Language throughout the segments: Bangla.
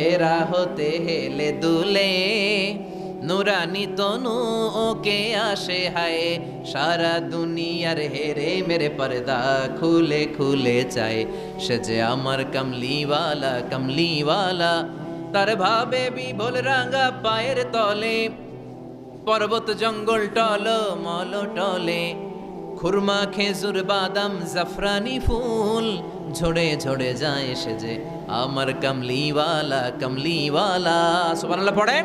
এরা হতে হেলে দুলে নুরানি তনু ওকে আসে হায় সারা দুনিয়ার হেরে মেরে পর্দা খুলে খুলে চায় সে যে আমার কমলিওয়ালা কমলিওয়ালা তার ভাবে বিভোল রাঙা পায়ের তলে পর্বত জঙ্গল টল মল টলে খুরমা খেজুর বাদাম জাফরানি ফুল ঝরে ঝরে যায় সে যে আমার কমলিওয়ালা কমলিওয়ালা সুবহানাল্লাহ পড়েন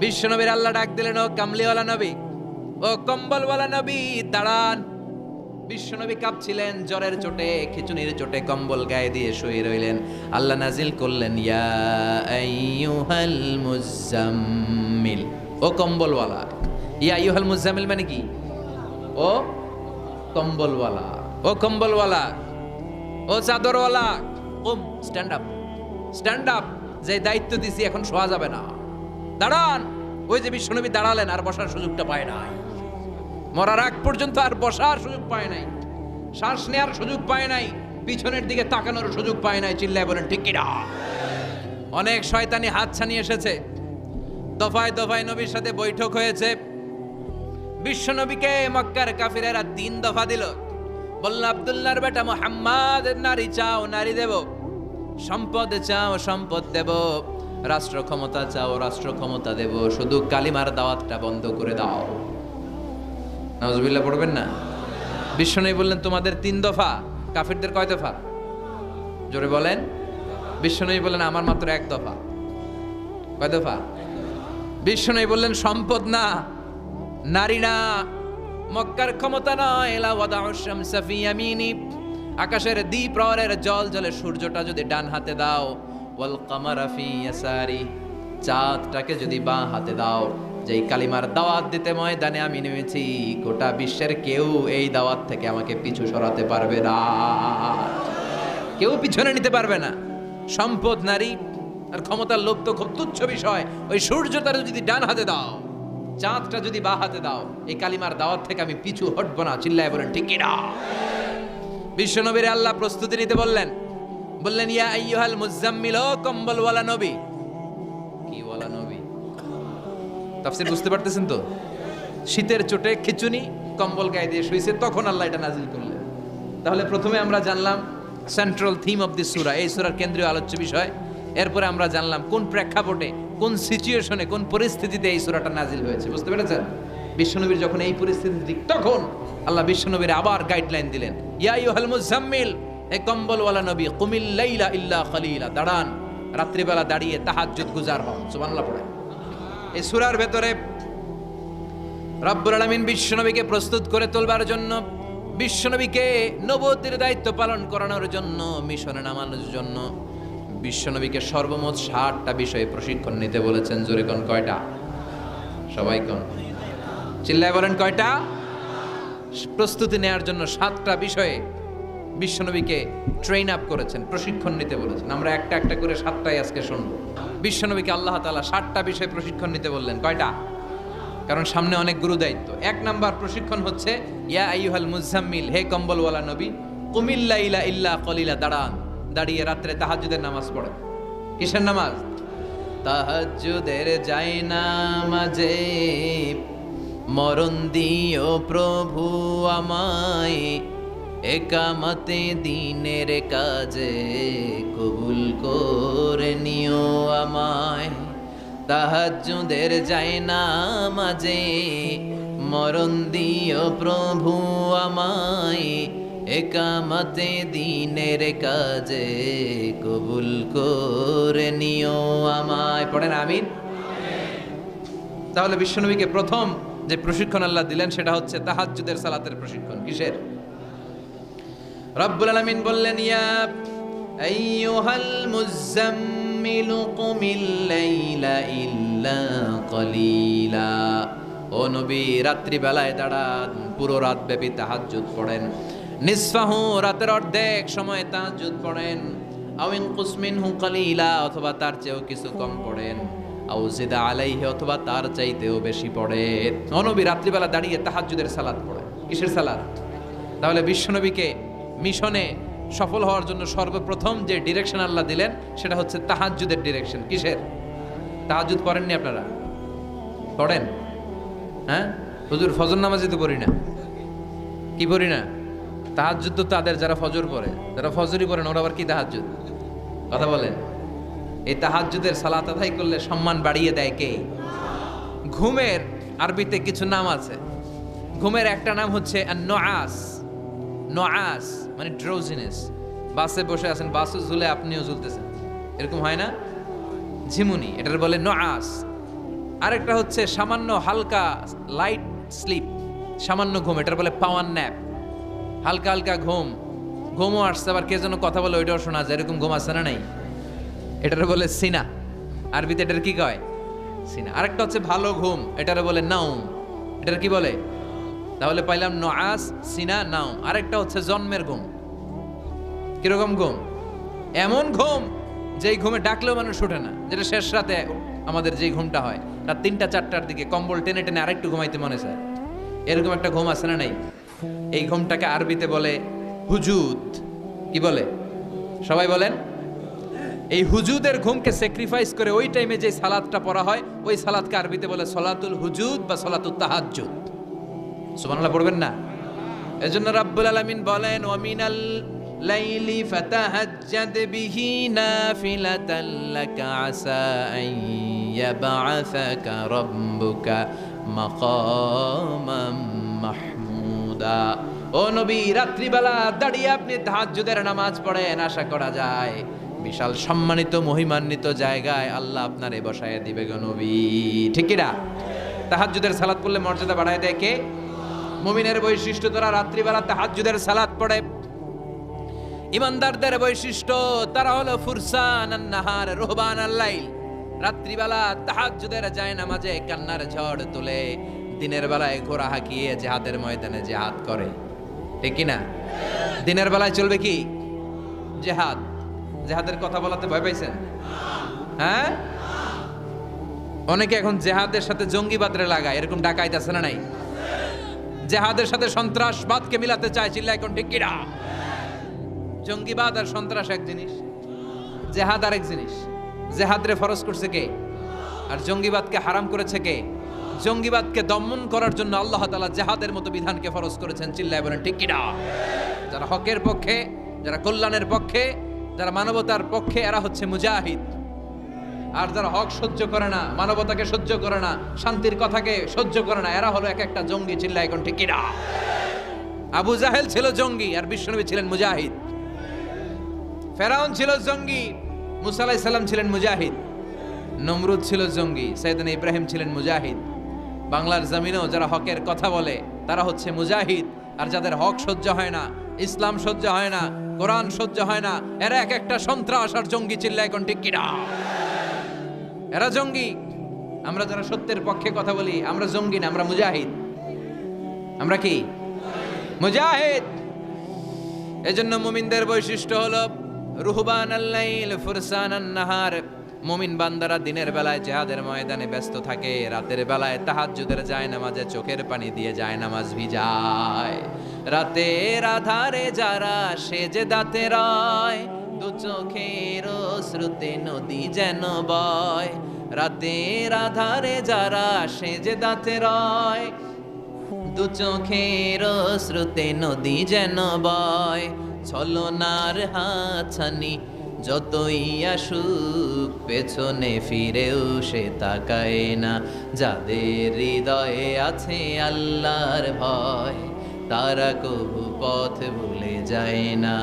বিশ্বনবীর আল্লাহ ডাক দিলেন ও কামলিওয়ালা নবী ও কম্বলওয়ালা নবী দাঁড়ান বিশ্বনবী কাঁপছিলেন জ্বরের চোটে খিচুনির চোটে কম্বল গায়ে দিয়ে শুয়ে রইলেন আল্লাহ নাজিল করলেন ইয়া আইয়ুহাল মুজাম্মিল ও কম্বলওয়ালা ইয়া আইয়ুহাল মুজাম্মিল মানে কি ও কম্বলওয়ালা ও কম্বলওয়ালা ও চাদরওয়ালা কুম স্ট্যান্ড আপ যে দায়িত্ব দিছি এখন শোয়া যাবে না দাঁড়ান ওই যে বিশ্বনবী দাঁড়ালেন আর বসার সুযোগটা পায় নাই মরার আগ পর্যন্ত আর বসার সুযোগ পায় নাই শ্বাস নেওয়ার সুযোগ পায় নাই পিছনের দিকে তাকানোর সুযোগ পায় নাই চিল্লায় বলেন ঠিক কিনা অনেক শয়তানি হাত ছানিয়ে এসেছে দফায় দফায় নবীর সাথে বৈঠক হয়েছে বিশ্বনবীকে মক্কার কাফিরেরা 3 দফা দিল বলল আব্দুল্লাহর বেটা মুহাম্মদ নারী চাও নারী দেব সম্পদ চাও সম্পদ দেব রাষ্ট্র ক্ষমতা চাও রাষ্ট্র ক্ষমতা দেব শুধু কালিমার দাওয়াতটা বন্ধ করে দাও নাউজুবিল্লাহ পড়বেন না বিশ্বনবী বললেন তোমাদের 3 দফা কাফিরদের কয় দফা জোরে বলেন বিশ্বনবী বললেন আমার মাত্র 1 দফা কয় দফা বিশ্বনবী বললেন সম্পদ না নারী না মক্কার ক্ষমতা নয় লা ওয়াদাউশ শামসা ফি ইয়ামিনি আকাশের দ্বিপ্রহরের জল জলে সূর্যটা যদি ডান হাতে দাও ওয়াল কামারা ফি ইয়াসারি চাঁদটাকে যদি বাঁ হাতে দাও যেই কালিমার দাওয়াত দিতে ময়দানে আমি নেমেছি গোটা বিশ্বের কেউ এই দাওয়াত থেকে আমাকে পিছু সরাতে পারবে না কেউ পিছনে নিতে পারবে না সম্পদ নারী আর ক্ষমতার লোভ তো খুব তুচ্ছ বিষয় ওই সূর্যটা যদি ডান হাতে দাও চাঁদটা যদি বাঁ হাতে দাও এই কালিমার দাওয়াত থেকে আমি পিছু হটবো না চিল্লায় বলেন ঠিক কিনা বিশ্বনবীর আল্লাহ প্রস্তুতি নিতে বললেন ইয়া আইয়ুহাল মুজাম্মিল ও কম্বলওয়ালা নবী কি ওয়ালা নবী তাফসীর বুঝতে পারতেছেন তো শীতের চোটে খিচুনি কম্বল গায়ে দিয়ে শুইছে তখন আল্লাহ এটা নাজিল করলেন তাহলে প্রথমে আমরা জানলাম সেন্ট্রাল থিম অফ দিস সূরা এই সূরার কেন্দ্রীয় আলোচ্য বিষয় এরপরে আমরা জানলাম কোন প্রেক্ষাপটে কোন সিচুয়েশনে কোন পরিস্থিতিতে এই সূরাটা নাজিল হয়েছে বুঝতে পেরেছেন বিশ্বনবীর যখন এই পরিস্থিতি তখন আল্লাহ বিশ্বনবীর আবার গাইডলাইন দিলেন ইয়া আইয়ুহাল মুজাম্মিল এ কম্বলওয়ালা নবী কুমিল লাইলা ইল্লা খলিলা দাঁড়ান রাত্রিবেলা দাঁড়িয়ে তাহাজ্জুদ গুজার হন সুবহানাল্লাহ পড়ে এই সূরার ভেতরে রব্বুল আলামিন বিশ্বনবীকে প্রস্তুত করে তোলবার জন্য বিশ্বনবীকে নবুয়তের দায়িত্ব পালন করানোর জন্য মিশনে নামানোর জন্য বিশ্বনবীকে সর্বমোট 60টা বিষয়ে প্রশিক্ষণ নিতে বলেছেন জোরে কোন কয়টা সবাই কোন চিল্লায় বলেন কয়টা প্রস্তুতি নেওয়ার জন্য 7টা বিষয়ে বিশ্বনবীকে ট্রেন আপ করেছেন প্রশিক্ষণ নিতে বলেছেন আমরা একটা একটা করে 7টাই আজকে শুনবো বিশ্বনবীকে আল্লাহ তাআলা 60টা বিষয়ে প্রশিক্ষণ নিতে বললেন কয়টা কারণ সামনে অনেক গুরু দায়িত্ব 1 নাম্বার প্রশিক্ষণ হচ্ছে ইয়া আইয়ুহাল মুজাম্মিল হে কম্বলওয়ালা নবী কুমিল লাইলা ইল্লা কলিলা দাঁড়ান দাঁড়িয়ে রাত্রে তাহাজ্জুদের নামাজ পড়েন কিসের নামাজ তাহাজ্জুদের যায় নামাজে মরণ দিও প্রভু আমায় একামতে দিনের কাজে কবুল করে নিও আমায় তাহাজ্জুদের যায় নামাজে মরণ দিও প্রভু আমায় একামতে দিনের কাজে কবুল করে নিও আমায় পড়েন আমিন তাহলে বিশ্বনবীকে প্রথম যে প্রশিক্ষণ আল্লাহ দিলেন সেটা হচ্ছে তাহাজ্জুদের সালাতের প্রশিক্ষণ কিসের রব্বুল আলামিন বললেন ইয়া আইয়ুহাল মুজাম্মিল কুমিল লাইলা ইল্লা কলিলা ও নবী রাত্রি বেলায় দাঁড়ান পুরো রাত ব্যাপী তাহাজ্জুদ পড়েন নিসফাহু রাতের অর্ধেক সময় তাহাজ্জুদ পড়েন আও ইনকুস মিনহু কলিলা অথবা তার চেয়েও কিছু কম পড়েন আও জিদ আলাইহি অথবা তার চাইতেও বেশি পড়েন ও নবী রাত্রিবেলা দাঁড়িয়ে তাহাজ্জুদের সালাত পড়েন কিসের সালাত তাহলে বিশ্বনবীকে মিশনে সফল হওয়ার জন্য সর্বপ্রথম যে ডিরেকশন আল্লাহ দিলেন সেটা হচ্ছে তাহাজ্জুদের ডিরেকশন। কিসের? তাহাজ্জুদ পড়েননি আপনারা? পড়েন? হ্যাঁ হুজুর, ফজর নামাজই তো পড়ি না। কি পড়ি না? তাহাজ্জুদ তো তাদের যারা ফজর পড়ে, যারা ফজরই পড়েন ওরা আবার কি তাহাজ্জুদ? কথা বলেন। এই তাহাজ্জুদের সালাত আদায় করলে সম্মান বাড়িয়ে দেয় কে? ঘুমের আরবিতে কিছু নাম আছে। ঘুমের একটা নাম হচ্ছে নুআস। নুআস মানে ড্রোজিনেস। বাসে বসে আছেন, বাসও ঝুলে আপনিও ঝুলতেছেন, এরকম হয় না? ঝিমুনি, এটার বলে নুআস। আরেকটা হচ্ছে সামান্য হালকা লাইট স্লিপ, সামান্য ঘুম, এটার বলে পাওয়ার ন্যাপ। হালকা হালকা ঘুম, ঘুমও আসছে আবার কে যেন কথা বলে ওইটাও শোনা যায়, এরকম ঘুম আসছে না? নাই, এটার বলে সিনা। আরবিতে এটার কি কয়? সিনা। আরেকটা হচ্ছে ভালো ঘুম, এটার বলে নাউম। এটার কি বলে? তাহলে পাইলাম নুআস, সিনা, নাউম। আরেকটা হচ্ছে জন্মের ঘুম। কিরকম ঘুম? এমন ঘুম যেই ঘুমে ডাকলেও মানুষ ওঠে না, যেটা শেষ রাতে আমাদের যেই ঘুমটা হয় রাত 3টা 4টার দিকে কম্বল টেনে টেনে আরেকটু ঘুমাইতে মনে চায়, এরকম একটা ঘুম আছে না? নাই। এই ঘুমটাকে আরবিতে বলে হুজুদ। কি বলে? সবাই বলেন। এই হুজুদের ঘুমকে স্যাক্রিফাইস করে ওই টাইমে যে সালাতটা পড়া হয়, ওই সালাতকে আরবিতে বলে সলাতুল হুজুদ বা সলাতুত তাহাজ্জুদ। সুবহানাল্লাহ পড়বেন না? এজন্য রাব্বুল আলামিন বলেন, ওয়া মিনাল লাইলি ফাতাহাজ্জাদ বিহি নাফিলাতাল লাকা আসা আন ইয়াবআসাকা রাব্বুকা মাকামাম মাহমুদা। ও নবী, রাত্রিবেলা দাঁড়িয়ে আপনি তাহাজ্জুদের নামাজ পড়েন, আশা করা যায় বিশাল সম্মানিত মহিমান্বিত জায়গায় আল্লাহ আপনারে বসায় দিবে গো নবী। ঠিক কি না? তাহাজ্জুদের সালাত পড়লে মর্যাদা বাড়ায় দেয় কে? মুমিনের বৈশিষ্ট্য, তারা রাত্রিবেলা তাহাজ্জুদের সালাত পড়ে। ইমানদারদের বৈশিষ্ট্য, তারা হলো ফুরসানান নাহার রুহবানাল লাইল। রাত্রিবেলা তাহাজ্জুদের যায় নামাজে কান্নার ঝড় তুলে, দিনের বেলায় ঘোড়া হাঁকিয়ে জিহাদের ময়দানে জিহাদ করে। ঠিক কি না? দিনের বেলায় চলবে কি? জিহাদ। জিহাদের কথা বলাতে ভয় পাইছেন? হ্যাঁ, অনেকে এখন জিহাদের সাথে জঙ্গিবাদরে লাগায়, এরকম ডাকাইত আছে না? নাই। জিহাদের সাথে সন্ত্রাসবাদকে মিলাতে চায়, চিল্লা এখন ঠিক কি না? জঙ্গিবাদ আর সন্ত্রাস এক জিনিস, জিহাদ আরেক জিনিস। জিহাদরে ফরজ করছে কে? আর জঙ্গিবাদকে হারাম করেছে কে? জঙ্গিবাদকে দমন করার জন্য আল্লাহ তাআলা জিহাদের মতো বিধানকে ফরজ করেছেন, চিল্লায় বলেন ঠিক কি না? যারা হকের পক্ষে, যারা কল্যাণের পক্ষে, যারা মানবতার পক্ষে, এরা হচ্ছে মুজাহিদ। আর যারা হক সহ্য করে না, মানবতাকে সহ্য করে না, শান্তির কথাকে সহ্য করে না, এরা হলো এক একটা জঙ্গি, চিল্লায় এখন ঠিক কি না? আবু জাহেল ছিল জঙ্গি আর বিশ্বনবী ছিলেন মুজাহিদ। ফেরাউন ছিল জঙ্গি, মুসা আলাইহিস সালাম ছিলেন মুজাহিদ। নমরুদ ছিল জঙ্গি, সাইয়েদনা ইব্রাহিম ছিলেন মুজাহিদ। বাংলার জমিনেও যারা হকের কথা বলে তারা হচ্ছে মুজাহিদ। আর যাদের হক সহ্য হয় না, ইসলাম সহ্য হয় না, কোরআন সহ্য হয় না, এরা এক একটা সন্ত্রাস আর জঙ্গি, চিল্লায় এখন ঠিক কি না? এরা জঙ্গি। আমরা যারা সত্যের পক্ষে কথা বলি, আমরা জঙ্গি না, আমরা মুজাহিদ। আমরা কি? মুজাহিদ। এজন্য মুমিনদের বৈশিষ্ট্য হলো রুহবানাল লাইল ফুরসানান নাহার। মুমিন বান্দারা দিনের বেলায় জিহাদের ময়দানে ব্যস্ত থাকে, রাতের বেলায় তাহাজ্জুদের যায় নামাজে চোখের পানি দিয়ে যায় নামাজ ভিজায়। রাতের আধারে যারা সেজদাতে রয়, দু চোখের শ্রুতে নদী যেন বয়। রাতের আধারে যারা সেজদাতে রয়, দু চোখের শ্রুতে নদী যেন বয়। ছলনার হাতছানি যতই আসুক, পেছনে ফিরেও সে তাকায় না। যাদের হৃদয়ে আছে আল্লাহর ভয়, তারা কবু পথ ভুলে যায় না।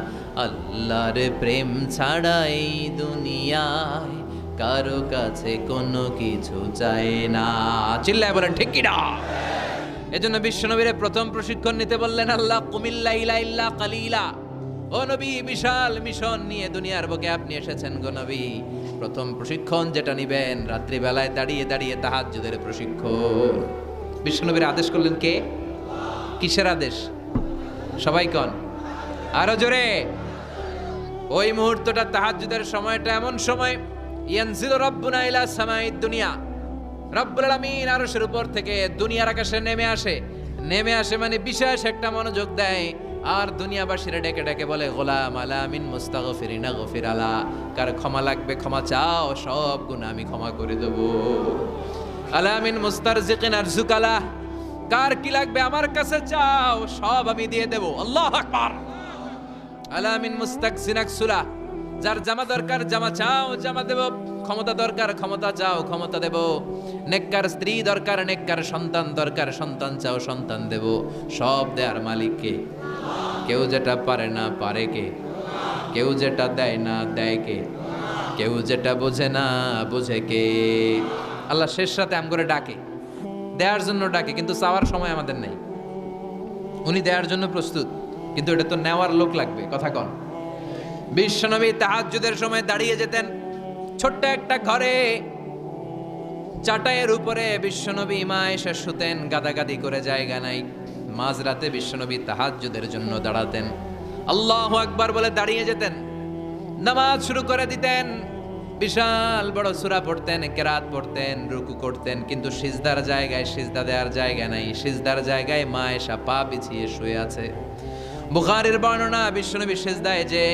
আল্লাহর প্রেম ছাড়া এই দুনিয়ায় কারো কাছে কোনো কিছু চায় না, চিল্লায় বলেন ঠিক কি না? এজন্য বিশ্বনবীর প্রথম প্রশিক্ষণ নিতে বললেন আল্লাহ, কুমিল্লা ইলা ইল্লা কালিলা। ও নবী, বিশাল মিশন নিয়ে দুনিয়ার বুকে আপনি এসেছেন গো নবী। প্রথম প্রশিক্ষণ যেটা নিবেন, রাত্রিবেলায় দাঁড়িয়ে দাঁড়িয়ে তাহাজ্জুদের প্রশিক্ষণ। বিশ্বনবীর আদেশ করলেন কে? কিসের আদেশ? সবাই কন আরো জোরে। ওই মুহূর্তটা তাহাজ্জুদের সময়টা এমন সময়, ইয়ানজিলু রাব্বুনা ইলা সামাইদ দুনিয়া, রব্বুল আলামিন আরশের উপর থেকে দুনিয়ার আকাশে নেমে আসে। নেমে আসে মানে বিশেষ একটা মনোযোগ দেয়। আর দুনিয়াবাসীরা ডেকে ডেকে বলে গোলাম আলামিন মুস্তাগফিরিনা গফির আলা, কার ক্ষমা লাগবে ক্ষমা চাও, সব গুনাহ আমি ক্ষমা করে দেব। আলামিন মুস্তারজিকিন আরজুকালা, কার কি লাগবে আমার কাছে চাও, সব আমি দিয়ে দেব। আল্লাহু আকবার। আলামিন মুস্তাকসিনাকসুলা, যার জামা দরকার জামা চাও জামা দেব, ক্ষমতা দরকার ক্ষমতা চাও ক্ষমতা দেব, নেককার স্ত্রী দরকার নেককার সন্তান দরকার সন্তান চাও সন্তান দেব। সব দেয়ার মালিক কে? কেউ যেটা পারে না পারে কে? কেউ যেটা দেয় না দেয় কে? কেউ যেটা বোঝে না বোঝে কে? আল্লাহ শেষ রাতে আম করে ডাকে, দেওয়ার জন্য ডাকে, কিন্তু চাওয়ার সময় আমাদের নেই। উনি দেওয়ার জন্য প্রস্তুত, কিন্তু এটা তো নেওয়ার লোক লাগবে। কথা কন। বিশ্বনবী তাহাজ্জুদের সময় দাঁড়িয়ে যেতেন ছোট্ট একটা ঘরে, চাটাইয়ের উপরে বিশ্বনবী মা এসে শুতেন, গাদাগাদি করে জায়গা নাই। মাঝরাতে বিশ্বনবী তাহাজ্জুদের জন্য দাঁড়াতেন, আল্লাহু আকবার বলে দাঁড়িয়ে যেতেন, নামাজ শুরু করে দিতেন। বিশাল বড় সূরা পড়তেন, কেরাত পড়তেন, রুকু করতেন, কিন্তু সিজদার জায়গায় সিজদা দেওয়ার জায়গা নাই। সিজদার জায়গায় মা এসা পা বিছিয়ে শুয়ে আছে। বুখারীর বর্ণনা, বিশ্বনবী সিজদায় যে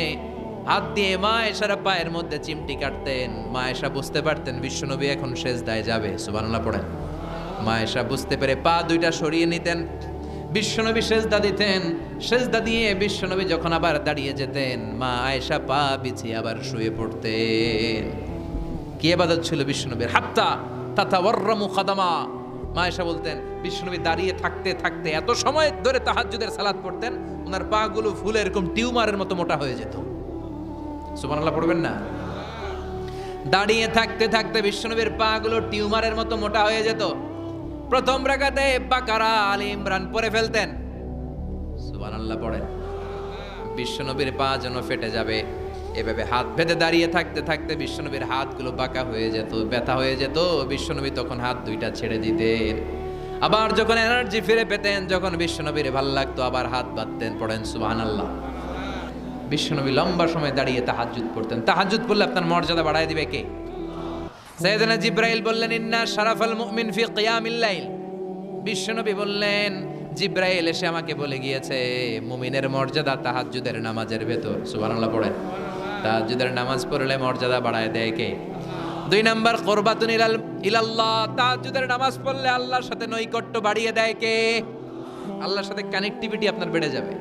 হাত দিয়ে মা এসার পায়ের মধ্যে চিমটি কাটতেন, মা এসা বুঝতে পারতেন বিশ্বনবী এখন সিজদায় যাবে। সুবহানাল্লাহ পড়েন। মা এসা বুঝতে পেরে পা দুইটা সরিয়ে নিতেন, বিশ্বনবী সিজদা দিতেন। সিজদা দিয়ে বিশ্বনবী যখন আবার দাঁড়িয়ে যেতেন, মা আয়েশা পা বিছিয়ে আবার শুয়ে পড়তেন। কি ইবাদত ছিল বিশ্বনবীর! হাত্তা তাতাওয়াররামু খাদামা। মা আয়েশা বলতেন বিশ্বনবী দাঁড়িয়ে থাকতে থাকতে এত সময় ধরে তাহাজ্জুদের সালাত পড়তেন, ওনার পা গুলো ফুলে এরকম টিউমারের মতো মোটা হয়ে যেত। সুবহানাল্লাহ পড়বেন না? দাঁড়িয়ে থাকতে থাকতে বিশ্বনবীর পা গুলো টিউমারের মতো মোটা হয়ে যেত। প্রথম রাকাতে বাকারা আলে ইমরান পড়ে ফেলতেন। সুবহানাল্লাহ পড়েন। বিশ্বনবীর পা যেন ফেটে যাবে, এভাবে হাত বেঁধে দাঁড়িয়ে থাকতে থাকতে বিশ্বনবীর হাতগুলো বাঁকা হয়ে যেত, ব্যথা হয়ে যেত। বিশ্বনবী তখন হাত দুইটা ছেড়ে দিতেন। আবার যখন এনার্জি ফিরে পেতেন, যখন বিশ্বনবীর ভাল লাগতো, আবার হাত বাঁধতেন। পড়েন সুবহানাল্লাহ। বিশ্বনবী লম্বা সময় দাঁড়িয়ে তাহাজ্জুদ পড়তেন। তাহাজ্জুদ পড়লে আপনার মর্যাদা বাড়ায় দিবে কে? সাইয়েদনা জিব্রাইল বললেন, ইন্না শারাফাল মুমিন ফি কিয়ামিল লাইল। বিশ্বনবী বললেন, জিব্রাইল এসে আমাকে বলে গিয়েছে মুমিনের মর্যাদা তাহাজ্জুদের নামাজের ভেতর। সুবহানাল্লাহ পড়েন। তাহাজ্জুদের নামাজ পড়লে মর্যাদা বাড়ায় দেয় কে? 2 নাম্বার কুরবাতুন ইলাল্লাহ। তাহাজ্জুদের নামাজ পড়লে আল্লাহর সাথে নৈকট্য বাড়িয়ে দেয় কে? আল্লাহর সাথে কানেক্টিভিটি আপনার বেড়ে যাবে।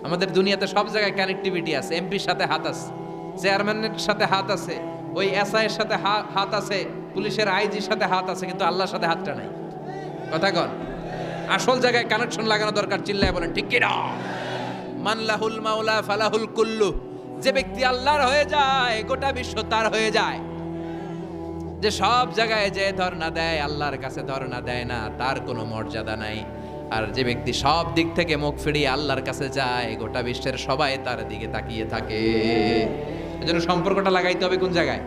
আমাদের দুনিয়াতে সব জায়গায় কানেক্টিভিটি আছে। এমপির সাথে হাত আছে, চেয়ারম্যানের সাথে হাত আছে, ওই এসআই এর সাথে হাত আছে, পুলিশের আইজির সাথে হাত আছে, কিন্তু আল্লাহর সাথে হাতটা নাই। কথা কন। আসল জায়গায় কানেকশন লাগানো দরকার। চিল্লায় বলেন ঠিক কি না? মান লাহুল মাওলা ফালাহুল কুল্লু। যে ব্যক্তি আল্লাহর হয়ে যায়, গোটা বিশ্ব তার হয়ে যায়। যে সব জায়গায় যে ধর্ণা দেয়, আল্লাহর কাছে ধর্ণা দেয় না, তার কোনো মর্যাদা নাই। আর যে ব্যক্তি সব দিক থেকে মুখ ফিরিয়ে আল্লাহর কাছে যায়, গোটা বিশ্বের সবাই তার দিকে তাকিয়ে থাকে। এজন্য সম্পর্কটা লাগাইতে হবে কোন জায়গায়?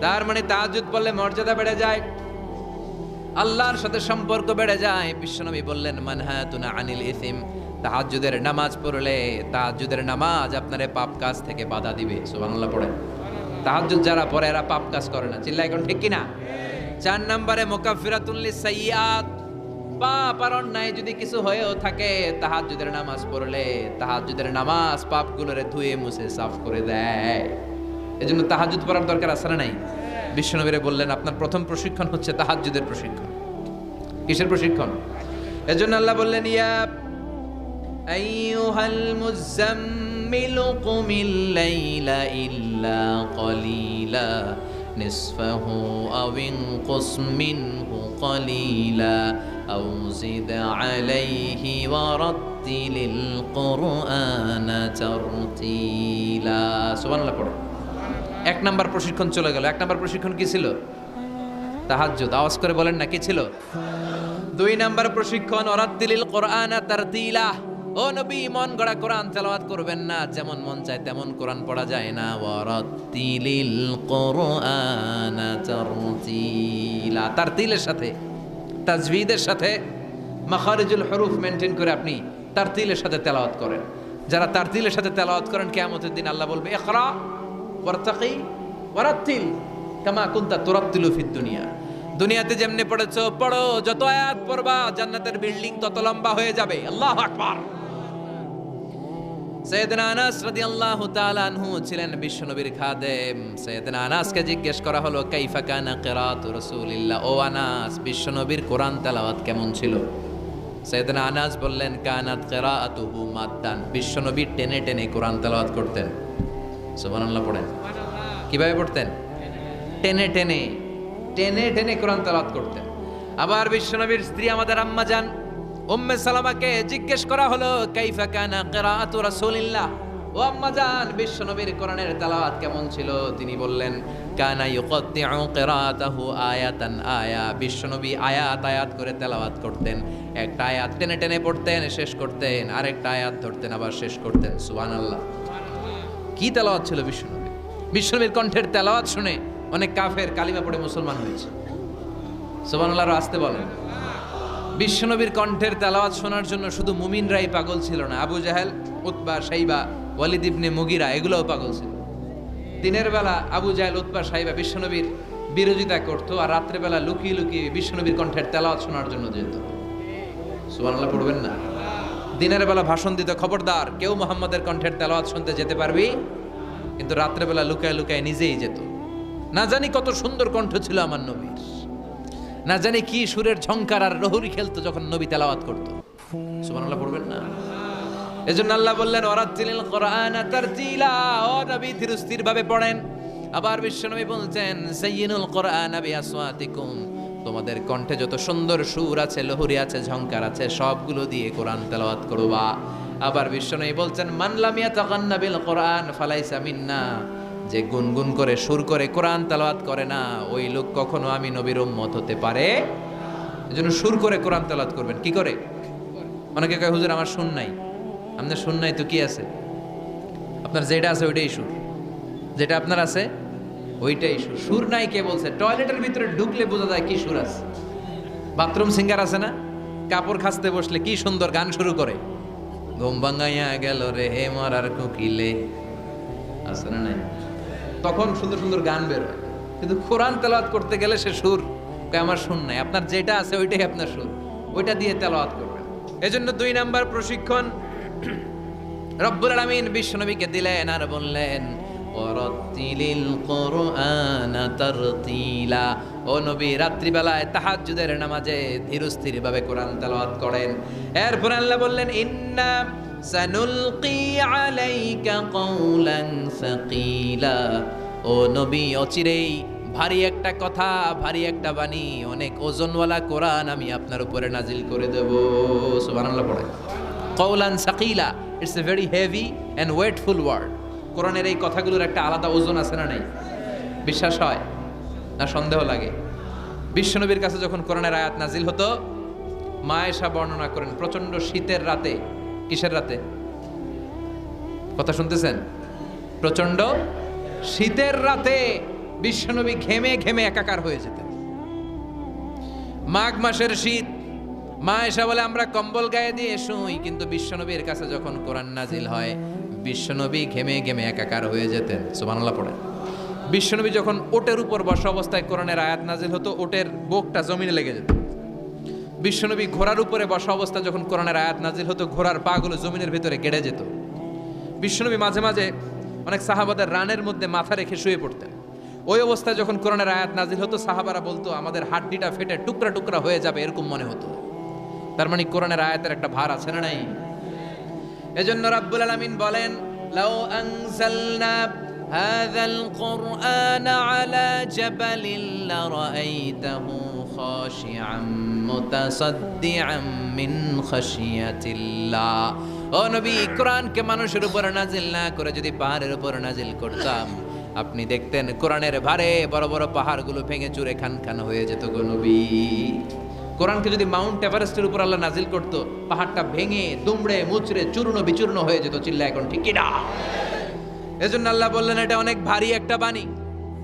তার মানে তাহাজ্জুদ পড়লে মর্যাদা বেড়ে যায়, আল্লাহর সাথে সম্পর্ক বেড়ে যায়। বিশ্বনবী বললেন, মানহাতুনা আনিল ইসিম। তাহাজ্জুদের নামাজ পড়লে, তাহাজ্জুদের নামাজ আপনারে পাপ কাজ থেকে বাধা দিবে। সুবহানাল্লাহ পড়েন। তাহাজ্জুদ যারা পড়ে এরা পাপ কাজ করে না। চিল্লায় এখন ঠিক কিনা? 4 নম্বরে মুকাফফিরাতুল লিসাইয়্যাত। পাপ আর অন্যায় যদি কিছু হয়েও থাকে, তাহাজ্জুদের নামাজ পড়লে তাহাজ্জুদের নামাজ পাপগুলোরে ধুয়ে মুছে সাফ করে দেয়। এজন্য তাহাজ্জুদ পড়ার দরকার আছে না নাই? বিশ্বনবী বললেন আপনার প্রথম প্রশিক্ষণ হচ্ছে তাহাজ্জুদের প্রশিক্ষণ। কিসের প্রশিক্ষণ? এজন্য আল্লাহ বললেন, ইয়া আইয়ুহাল মুযাম্মিলু কুমিল লাইলা ইল্লা ক্বালিলা নিসফাহু আও ইনকুস মিনহু ক্বালিলা আও জিদ আলাইহি ওয়া রাত্তিলিল কুরআনা তারতিলা। সুবহানাল্লাহ পড়ো। 1 নাম্বার প্রশিক্ষণ চলে গেল। 1 নাম্বার প্রশিক্ষণ কি ছিল? তাহাজ্জুদ। আওয়াজ করে বলেন না, কি ছিল? 2 নাম্বার প্রশিক্ষণ ওয়ারাত্তিলিল কুরআনা তারতিলা। ও নবী, মন গড়া কোরআন তেলাওয়াত করবেন না, যেমন মন চায় তেমন কোরআন পড়া যায় না। ওয়ারাত্তিলিল কুরআনা তারতিলা। তারতিলের সাথে, তাজবিদের সাথে, মাখারিজুল হুরুফ মেইনটেইন করে আপনি তারতিলের সাথে তেলাওয়াত করেন। যারা তারতিলের সাথে তেলাওয়াত করেন, কিয়ামতের দিন আল্লাহ বলবে, ইকরা ওয়ারতাকি ওয়ারাত্তিল কামা কুনতা তুরাত্তিলু ফিদ দুনিয়া। দুনিয়াতে যেমনি পড়েছো পড়ো, যত আয়াত পড়বা জান্নাতের বিল্ডিং তত লম্বা হয়ে যাবে। আল্লাহু আকবার। সাইয়েদনা আনাস রাদিয়াল্লাহু তাআলা আনহু ছিলেন বিশ্বনবীর খাদেম। সাইয়েদনা আনাসকে জিজ্ঞেস করা হলো কাইফা কানা কিরাআতু রাসূলিল্লাহ, ও আনাস বিশ্বনবীর কোরআন তেলাওয়াত কেমন ছিল? সাইয়েদনা আনাস বললেন কানাত কিরাআতুহু মাদ্দান, বিশ্বনবী টেনে টেনে কোরআন তেলাওয়াত করতেন। সুবহানাল্লাহ পড়েন। কিভাবে পড়তেন? টেনে টেনে টেনে টেনে কোরআন তেলাওয়াত করতেন। আবার বিশ্বনবীর স্ত্রী আমাদের আম্মা জান উম্মে সালামাকে জিজ্ঞেস করা হলো কাইফা কানা কিরাআতু রাসূলিল্লাহ, ও আম্মা জান বিশ্বনবীর কোরআনের তেলাওয়াত কেমন ছিল? তিনি বললেন কানা ইউকাত্তিউ কিরাআতাহু আয়াতান আয়া, বিশ্বনবী আয়াত আয়াত করে তেলাওয়াত করতেন। একটা আয়াত টেনে টেনে পড়তেন, শেষ করতেন, আরেকটা আয়াত ধরতেন, আবার শেষ করতেন। সুবহানাল্লাহ। কি তেলাওয়াত ছিল বিশ্বনবী! বিশ্বনবীর কণ্ঠের তেলাওয়াত শুনে অনেক কাফের কালিমা পড়ে মুসলমান হয়েছে। সুবহানাল্লাহ আসতে বলেন। বিশ্বনবীর কণ্ঠের তেলাওয়াত শোনার জন্য শুধু মুমিনরাই পাগল ছিল না, আবু জাহেল, উতবা, শাইবা, ওয়ালিদ ইবনে মুগিরা এগুলোও পাগল ছিল। দিনের বেলা আবু জাহেল, উতবা, শাইবা বিশ্বনবীর বিরোধিতা করতো, আর রাত্রে বেলা লুকিয়ে লুকিয়ে বিশ্বনবীর কণ্ঠের তেলাওয়াত শোনার জন্য যেত। সুবহানাল্লাহ পড়বেন না? দিনের বেলা ভাষণ দিত, খবরদার কেউ মুহাম্মাদের কণ্ঠের তেলাওয়াত শুনতে যেতে পারবি, কিন্তু রাত্রে বেলা লুকায় লুকায় নিজেই যেত। না জানি কত সুন্দর কণ্ঠ ছিল আমার নবীর, না জানি কি সুরের ঝংকার আর রহুরি খেলতো যখন নবী তেলাওয়াত করতো। সুবহানাল্লাহ পড়বেন না? এজন্য আল্লাহ বললেন ওয়ারাতিলিল কুরআনা তারতিলা, ও নবী ধীর স্থির ভাবে পড়েন। আবার বিশ্বনবী বলছেন সাইয়িনুল কুরআনা বিআসওয়াতিকুম, তোমাদের কণ্ঠে যত সুন্দর সুর আছে, লহুরি আছে, ঝংকার আছে, সবগুলো দিয়ে কোরআন তেলাওয়াত করবা। আবার বিশ্বনবী বলছেন মান লাম ইয়াতাগান্না বিল কুরআন ফালাইসা মিন্না, যে গুনগুন করে সুর করে কোরআন তেলাওয়াত করে না, ওই লোক কখনো আমি নবীর উম্মত হতে পারে। এজন্য সুর করে কোরআন তেলাওয়াত করবেন। কি করে? অনেকে কয় হুজুর আমার সুর নাই। আপনার সুর নাই তো কি আছে? আপনার যেটা আছে ওইটাই সুর, যেটা আপনার আছে ওইটাই সুর। সুর নাই কে বলছে? টয়লেটের ভিতরে ঢুকলে বোঝা যায় কি সুর আছে। বাথরুম সিঙ্গার আছে না, কাপড় খাসতে বসলে কি সুন্দর গান শুরু করে, ঘুম ভাঙাইয়া গেল রে হে মরার কোকিলে, আছে না নাই? তখন সুন্দর সুন্দর গান বের হয়। কিন্তু কোরআন তেলাওয়াত করতে গেলে সে সুর আমার সুর নাই। আপনার যেটা আছে ওইটাই আপনার সুর, ওইটা দিয়ে তেলাওয়াত করবেন। এজন্য 2 নাম্বার প্রশিক্ষণ রব্বুল আলামিন বিশ্বনবীকে দিলেন, আর বললেন ওয়ারাতিলিল কুরআনা তারতিলা, ও নবী রাত্রিবেলায় তাহাজ্জুদের নামাজে ধীরস্থির ভাবে কোরআন তেলাওয়াত করেন। এরপর আল্লাহ বললেন ইন্না সানুলকি আলাইকা কওলান সাকিলা, ও নবী অচিরেই ভারী একটা কথা, ভারী একটা বাণী, অনেক ওজনওয়ালা কোরআন আমি আপনার উপরে নাজিল করে দেব। সুবহানাল্লাহ পড়ে। কওলান সাকিলা, it's a very heavy and weightful word. কোরআনের এই কথাগুলোর একটা আলাদা ওজন আছে না নাই? বিশ্বাস হয় না সন্দেহ লাগে? বিশ্বনবীর কাছে যখন কোরআনের আয়াত নাজিল হতো, মা আয়েশা বর্ণনা করেন প্রচন্ড শীতের রাতে, কিসের রাতে? কথা শুনতেছেন? প্রচন্ড শীতের রাতে বিশ্বনবী ঘেমে ঘেমে একাকার হয়ে যেতেন। মাঘ মাসের শীত, মা আয়েশা বলে আমরা কম্বল গায়ে দিয়ে শুই, কিন্তু বিশ্বনবীর কাছে যখন কোরআন নাজিল হয় বিশ্বনবী ঘেমে ঘেমে একাকার হয়ে যেতেন। সুবহানাল্লাহ পড়েন। বিশ্বনবী যখন ওটের উপর বসা অবস্থায় কোরআনের আয়াত নাজিল হতো, ওটের বুকটা জমিনে লেগে যেত। বিশ্বনবী ঘোড়ার উপরে বসা অবস্থায় যখন কোরআনের আয়াত নাজিল হতো, ঘোড়ার পাগুলো জমিনের ভিতরে কেটে যেত। বিশ্বনবী মাঝে মাঝে অনেক সাহাবাদের রানের মধ্যে মাথা রেখে শুয়ে পড়তেন। ওই অবস্থায় যখন কোরআনের আয়াত নাজিল হতো, সাহাবারা বলতো আমাদের হাড্ডিটা ফেটে টুকরা টুকরা হয়ে যাবে, এরকম মনে হতো। তার মানে কোরআনের আয়াতের একটা ভার আছে না নাই? এজন্য রাব্বুল আলামিন বলেন লাউ আনজালনা হাযাল কুরআন আলা জাবালিন লারাআইতাহু খাশিআম মুতাসাদ্দিআম মিন খাশিয়াতিল্লাহ। ও নবী, কোরআনকে মানুষের উপর নাজিল না করে যদি পাহাড়ের উপর নাজিল করতাম, আপনি দেখতেন কোরআনের ভারে বড় বড় পাহাড়গুলো ভেঙে চুরে খান খান হয়ে যেত গো নবী। কোরআনকে যদি মাউন্ট এভারেস্টের উপর আল্লাহ নাজিল করতো, পাহাড়টা ভেঙে দুমড়ে মুচড়ে চূর্ণ বিচূর্ণ হয়ে যেত। চিল্লা এখন ঠিক কিনা? এজন্য আল্লাহ বললেন এটা অনেক ভারী একটা বাণী,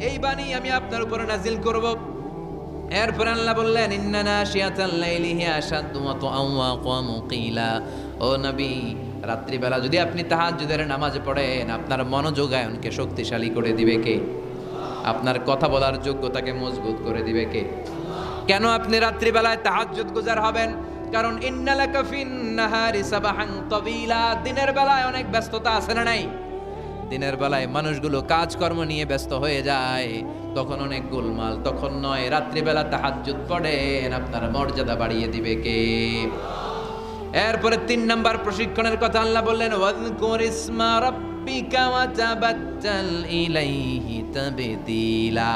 এই বাণী আমি আপনার উপরে নাজিল করব। এরপর আল্লাহ বললেন ইন্না নাশিয়াতাল লাইলি হিয়া আশাদ্দু ওয়াতআন ওয়া মুকিলা। ও নবী, রাত্রিবেলা যদি আপনি তাহাজ্জুদের নামাজ পড়েন, আপনার মনোযোগায়নকে শক্তিশালী করে দিবে কে? আপনার কথা বলার যোগ্যতাকে মজবুত করে দিবে কে? কেন আপনি রাত্রিবেলায় তাহাজ্জুদ গুজার হবেন? কারণ ইন্নালাকা ফিন নাহারি সাবাহান তাবিলা, দিনের বেলায় অনেক ব্যস্ততা আছে না নাই? দিনের বেলায় মানুষগুলো কাজকর্ম নিয়ে ব্যস্ত হয়ে যায়, তখন অনেক গোলমাল। তখন নয়, রাত্রিবেলা তাহাজ্জুদ পড়েন, আপনার মর্যাদা বাড়িয়ে দিবে কে? এরপরে 3 নাম্বার প্রশিক্ষণের কথা আল্লাহ বললেন, ওয়াযকুর ইসমা রাব্বিকা ওয়া তাবাত্তাল ইলাইহি তাবতীলা।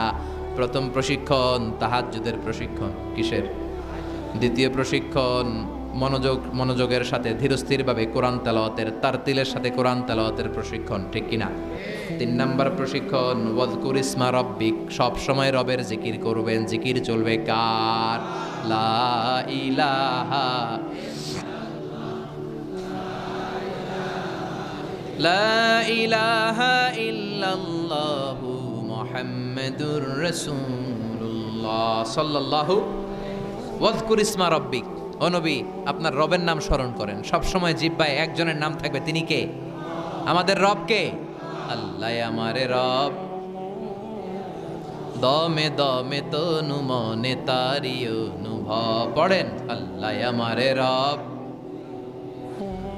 প্রথম প্রশিক্ষণ তাহাজ্জুদের প্রশিক্ষণ। কিসের? দ্বিতীয় প্রশিক্ষণ মনোযোগের সাথে ধীরস্থিরভাবে কোরআন তেলাওয়াতের, তারতিলের সাথে কোরআন তেলাওয়াতের প্রশিক্ষণ, ঠিক কিনা? 3 নাম্বার প্রশিক্ষণ ওয়াযকুর ইসমা রাব্বিক, সব সময় রবের জিকির করবেন। জিকির চলবে কার? লা ইলাহা লা ইলাহা ইল্লাল্লাহু মুহাম্মাদুর রাসূলুল্লাহ সাল্লাল্লাহু। ওয়াযকুর ইসমা রাব্বিক, ও নবী আপনার রবের নাম স্মরণ করেন। সব সময় জিহ্বায় একজনের নাম থাকবে, তিনি কে? আমাদের রব কে? আল্লাহ আমারে রব, দমে দমে তনু মনে তারি অনুভব। পড়েন, আল্লাহ আমারে রব,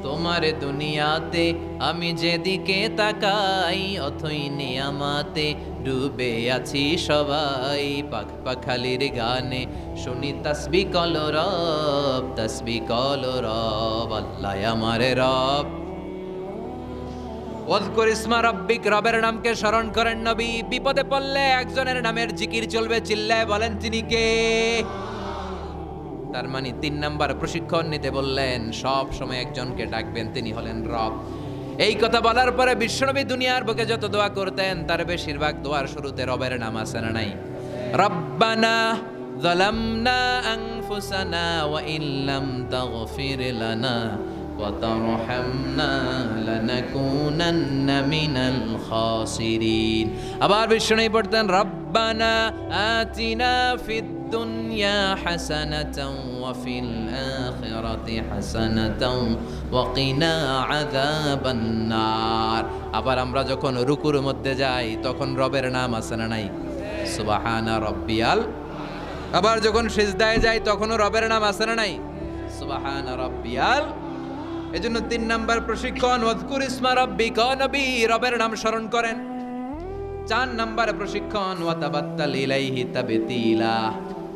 তোমারে দুনিয়াতে আমি যেদিকে তাকাই, অথই নিয়ামাতে ডুবে আছি সবাই। পাখ পাখালির গানে শুনি তাসবিহ কল রব, তাসবিহ কল রব, আল্লাহ আমারে রব। ওয়াযকুর ইসমা রাব্বিক, রবের নামকে স্মরণ করেন নবী। বিপদে পড়লে একজনের নামের জিকির চলবে, চিল্লায় বলেন তিনি কে? তার মানে 3 নাম্বার প্রশিক্ষণ নিতে বললেন, সব সময় একজনকে ডাকবেন, তিনি হলেন রব। এই কথা বলার পরে বিশ্বনবী দুনিয়ার বুকে যত দোয়া করতেন, তার বেশিরভাগ দোয়ার শুরুতে রবের নাম আছে না নাই? রব্বানা যালামনা আনফুসানা ওয়া ইল্লাম তাগফির লানা ওয়া তারহামনা লানাকুনান্না মিনাল খাসিরিন। আবার বিশ্বনবী পড়তেন, রব্বানা আতিনা ফিদ দুনিয়া হাসানাতাও ওয়া ফিল আখিরাতি হাসানাতাও ওয়া কিনা আযাবান নার। আবার আমরা যখন রুকুর মধ্যে যাই, তখন রবের নাম আছে না নাই? সুবহানা রাব্বিয়াল। আবার যখন সিজদায় যাই, তখনও রবের নাম আছে না নাই? সুবহানা রাব্বিয়াল। এজন্য 3 নাম্বার প্রশিক্ষণ, ওয়াযকুর ইসমা রাব্বিক, নবী রবের নাম স্মরণ করেন। 4 নাম্বার প্রশিক্ষণ, ওয়া তাবাত্তাল ইলাইহি তাবতীলা,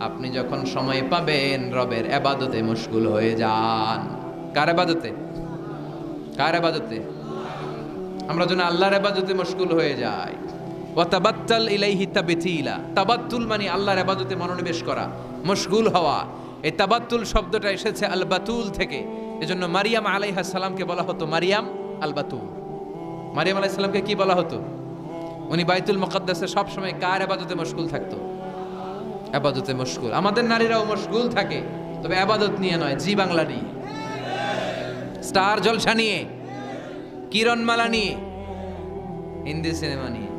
আপনি যখন সময় পাবেন রবের ইবাদতে মশগুল হয়ে যান। কার ইবাদতে? কার ইবাদতে? আমরা যেন আল্লাহর ইবাদতে মশগুল হয়ে যাই। ওয়া তাবাত্তাল ইলাইহি তাবতীলা, তাবাত্তুল মানে আল্লাহর ইবাদতে মনোনিবেশ করা, মশগুল হওয়া। এই তাবাত্তুল শব্দটা এসেছে আল বাতুল থেকে। এজন্য মারিয়াম আলাইহিস সালামকে বলা হতো মারিয়াম আল বাতুল। মারিয়াম আলাইহিস সালামকে কি বলা হতো? উনি বাইতুল মুকাদ্দাসে সব সময় কার ইবাদতে মশগুল থাকতো? ইবাদতে মশগুল। আমাদের নারীরাও মশগুল থাকে, তবে ইবাদত নিয়ে নয়, জি বাংলা নিয়ে, স্টার জলসা নিয়ে, কিরণমালা নিয়ে, হিন্দি সিনেমা নিয়ে।